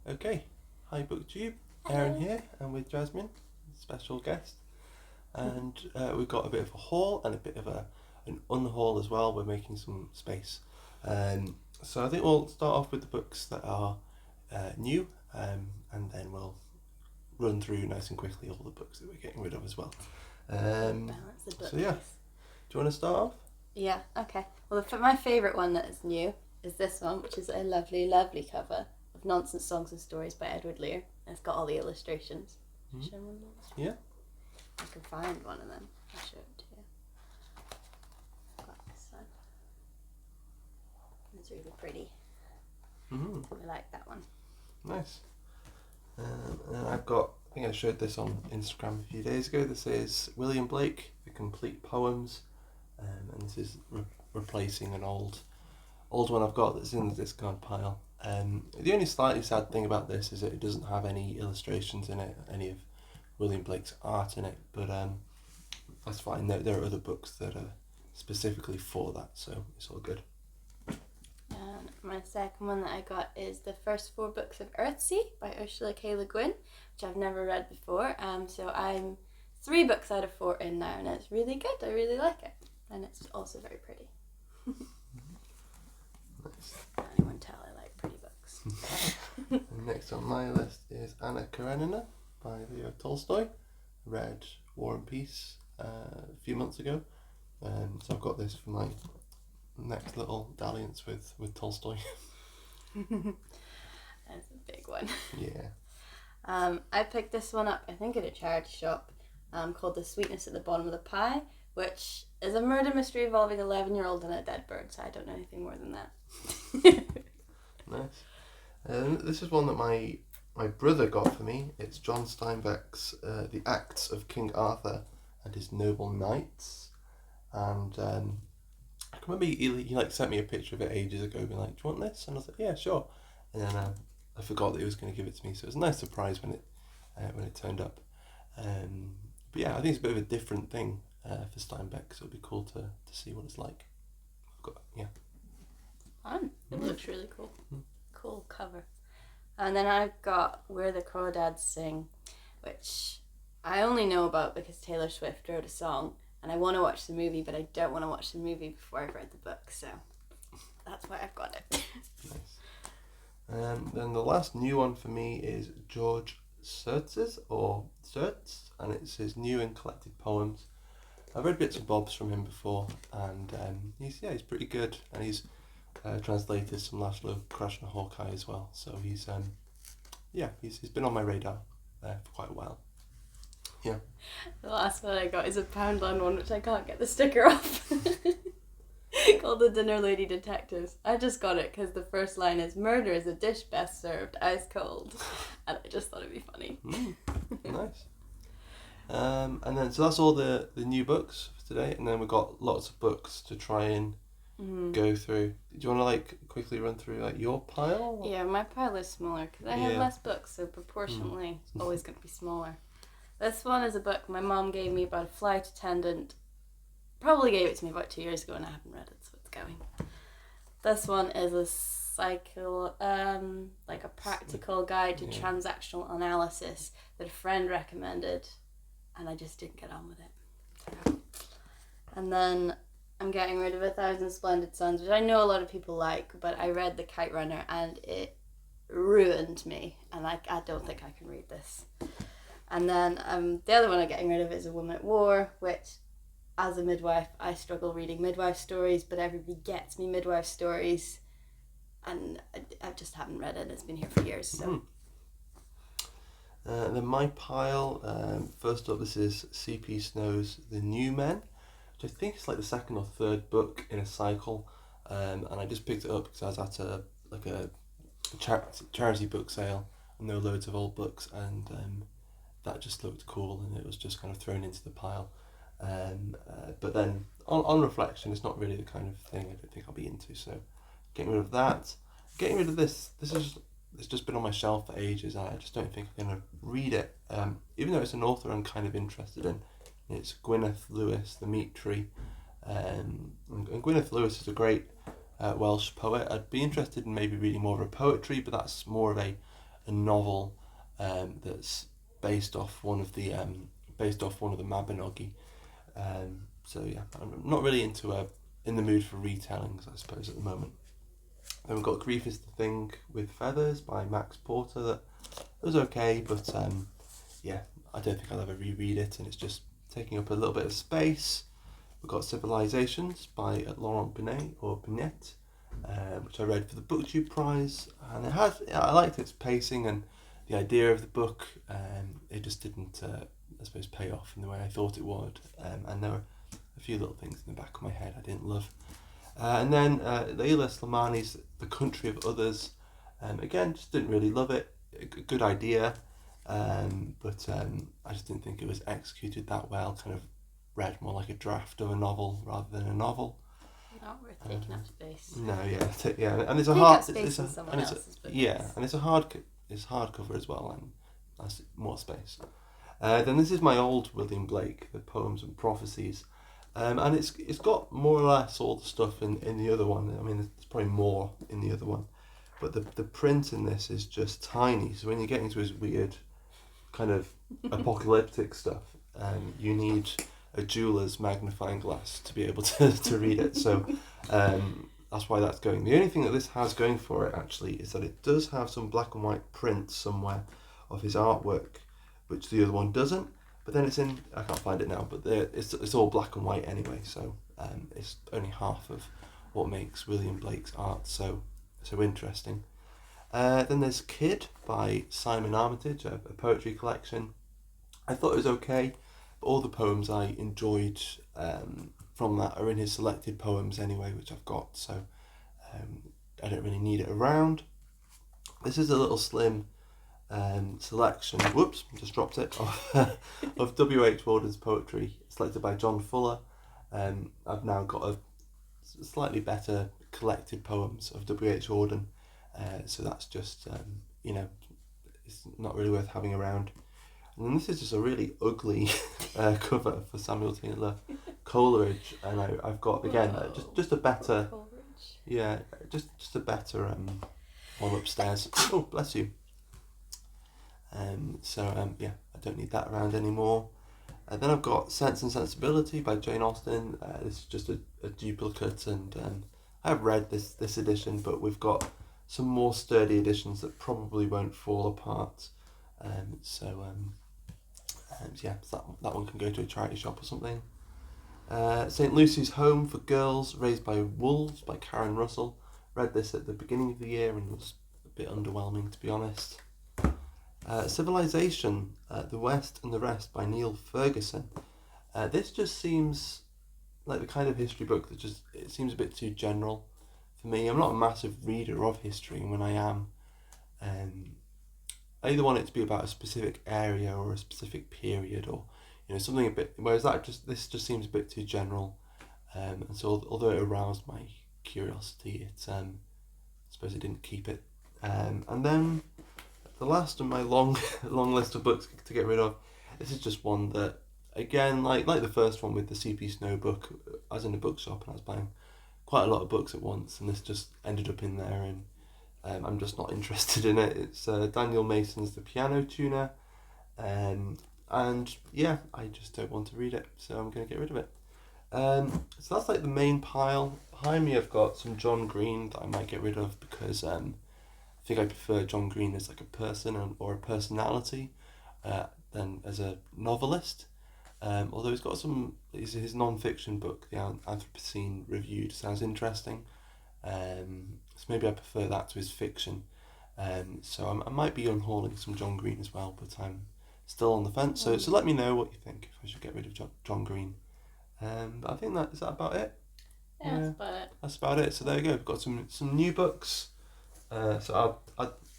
Okay, hi booktube, Hello. Aaron here, and with Jasmine, special guest, and we've got a bit of a haul and a bit of an unhaul as well. We're making some space, so I think we'll start off with the books that are new, and then we'll run through nice and quickly all the books that we're getting rid of as well. Balance the book. So yeah, do you want to start off? Yeah, okay. Well, my favourite one that is new is this one, which is a lovely, lovely cover of Nonsense Songs and Stories by Edward Lear. And it's got all the illustrations. Show them the illustrations? Yeah. I can find one of them. I'll show it to you. Got this one. It's really pretty. I like that one. Nice. And I've got, I think I showed this on Instagram a few days ago. This is William Blake, The Complete Poems, and this is replacing an old one I've got that's in the discard pile. The only slightly sad thing about this is that it doesn't have any illustrations in it, any of William Blake's art in it, but that's fine. There are other books that are specifically for that, so it's all good. And my second one that I got is the first 4 books of Earthsea by Ursula K. Le Guin, which I've never read before. So I'm 3 books out of 4 in now, and it's really good. I really like it, and it's also very pretty. Nice. Anyone tell I like pretty books. And next on my list is Anna Karenina by Leo Tolstoy. Read War and Peace a few months ago, so I've got this for my next little dalliance with Tolstoy. That's a big one. Yeah. I picked this one up, I think, at a charity shop called The Sweetness at the Bottom of the Pie, which is a murder mystery involving an 11-year-old and a dead bird, so I don't know anything more than that. Nice. This is one that my brother got for me. It's John Steinbeck's The Acts of King Arthur and His Noble Knights. And I can remember he like sent me a picture of it ages ago, being like, "Do you want this?" And I was like, "Yeah, sure." And then I forgot that he was going to give it to me, so it was a nice surprise when it turned up. But yeah, I think it's a bit of a different thing for Steinbeck, so it'd be cool to see what it's like. Fun. It looks really cool. Cool cover. And then I've got Where the Crawdads Sing, which I only know about because Taylor Swift wrote a song, and I want to watch the movie, but I don't want to watch the movie before I've read the book, so that's why I've got it. Nice. Then the last new one for me is George Surtz's, and it's his new and collected poems. I've read bits and bobs from him before, and he's pretty good, and he's translated some Laszlo Krasna Hawkeye as well, so he's been on my radar for quite a while. Yeah. The last one I got is a Poundland one, which I can't get the sticker off. Called The Dinner Lady Detectives. I just got it because the first line is "Murder is a dish best served ice cold," and I just thought it'd be funny. Nice. And then so that's all the new books for today, and then we've got lots of books to try and go through. Do you want to quickly run through your pile? Yeah, my pile is smaller because I have less books, so proportionally it's always going to be smaller. This one is a book my mom gave me about a flight attendant. Probably gave it to me about 2 years ago, and I haven't read it, so it's going. This one is a practical guide to transactional analysis that a friend recommended, and I just didn't get on with it. And then I'm getting rid of 1,000 Splendid Suns, which I know a lot of people like, but I read The Kite Runner and it ruined me, and I don't think I can read this. And then the other one I'm getting rid of is A Woman at War, which, as a midwife, I struggle reading midwife stories, but everybody gets me midwife stories, and I just haven't read it. It's been here for years. So. Then my pile, first up, this is C.P. Snow's The New Men, which I think is like the second or third book in a cycle, and I just picked it up because I was at a charity book sale, and there were loads of old books, and that just looked cool, and it was just kind of thrown into the pile. But then on reflection, it's not really the kind of thing I don't think I'll be into, so getting rid of that. Getting rid of this is it's just been on my shelf for ages, and I just don't think I'm going to read it, even though it's an author I'm kind of interested in. It's Gwyneth Lewis, The Meat Tree, and Gwyneth Lewis is a great Welsh poet. I'd be interested in maybe reading more of her poetry, but that's more of a a novel that's based off one of the Mabinogi. So yeah, I'm not really in the mood for retellings, I suppose, at the moment. Then we've got Grief is the Thing with Feathers by Max Porter. That was okay, but yeah, I don't think I'll ever reread it, and it's just taking up a little bit of space. We've got Civilizations by Laurent Binet, which I read for the BookTube prize, and I liked its pacing and the idea of the book. It just didn't, I suppose, pay off in the way I thought it would, and there were a few little things in the back of my head I didn't love. And then Leila Slimani's The Country of Others. Again, just didn't really love it. A good idea, but I just didn't think it was executed that well. Kind of read more like a draft of a novel rather than a novel. Not worth taking up space. No, yeah, and it's a Take hard. up space in someone else's book. Yeah, and it's hardcover as well, and that's more space. Then this is my old William Blake, The Poems and Prophecies. And it's got more or less all the stuff in the other one. I mean, there's probably more in the other one, but the print in this is just tiny. So when you get into his weird kind of apocalyptic stuff, you need a jeweler's magnifying glass to be able to read it. So that's why that's going. The only thing that this has going for it actually is that it does have some black and white print somewhere of his artwork, which the other one doesn't. But then it's in, I can't find it now, but it's all black and white anyway, so it's only half of what makes William Blake's art so interesting. Then there's Kid by Simon Armitage, a poetry collection. I thought it was okay, but all the poems I enjoyed from that are in his selected poems anyway, which I've got, so I don't really need it around. This is a little slim selection, whoops, just dropped it, of W.H. Auden poetry, selected by John Fuller. I've now got a slightly better collected poems of W.H. Auden, so that's just, it's not really worth having around. And then this is just a really ugly cover for Samuel Taylor Coleridge, and I've got, again, just a better, yeah, just a better one upstairs. Oh, bless you. Yeah, I don't need that around anymore. Then I've got Sense and Sensibility by Jane Austen. This is just a duplicate, and I have read this edition, but we've got some more sturdy editions that probably won't fall apart. Yeah, so that one can go to a charity shop or something. St. Lucy's Home for Girls, Raised by Wolves by Karen Russell. Read this at the beginning of the year and was a bit underwhelming, to be honest. Civilization, The West and the Rest by Neil Ferguson. This just seems like the kind of history book that it seems a bit too general for me. I'm not a massive reader of history, and when I am, I either want it to be about a specific area or a specific period, or something a bit. Whereas this just seems a bit too general, and so although it aroused my curiosity, I suppose it didn't keep it. And then the last of my long list of books to get rid of. This is just one that, again, like the first one with the C.P. Snow book, I was in a bookshop and I was buying quite a lot of books at once, and this just ended up in there, and I'm just not interested in it. It's Daniel Mason's The Piano Tuner, and yeah, I just don't want to read it, so I'm going to get rid of it. So that's like the main pile. Behind me I've got some John Green that I might get rid of because I think I prefer John Green as like a person or a personality than as a novelist. Although he's got his non-fiction book, The Anthropocene Reviewed, sounds interesting. So maybe I prefer that to his fiction. So I might be unhauling some John Green as well, but I'm still on the fence. So let me know what you think, if I should get rid of John Green. But I think is that about it? Yeah, that's about it. That's about it. So there you go. We've got some new books. So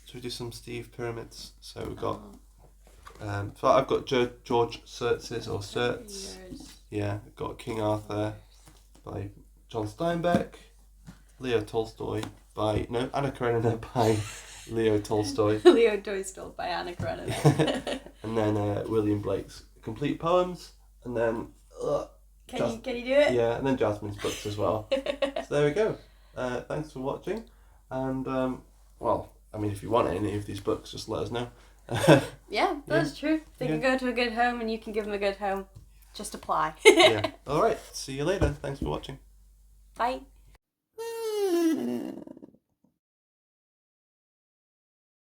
should we do some Steve Pyramids? So we've got so I've got George Surtz's or Surtz. Yeah, I've got King Arthur by John Steinbeck, Leo Tolstoy by Anna Karenina by Leo Tolstoy. Leo Tolstoy by Anna Karenina. And then William Blake's Complete Poems, and then Can you do it? Yeah, and then Jasmine's books as well. So there we go. Thanks for watching, and I mean, if you want any of these books, just let us know. Yeah, that's true. They can go to a good home and you can give them a good home. Just apply. Yeah. All right. See you later. Thanks for watching. Bye.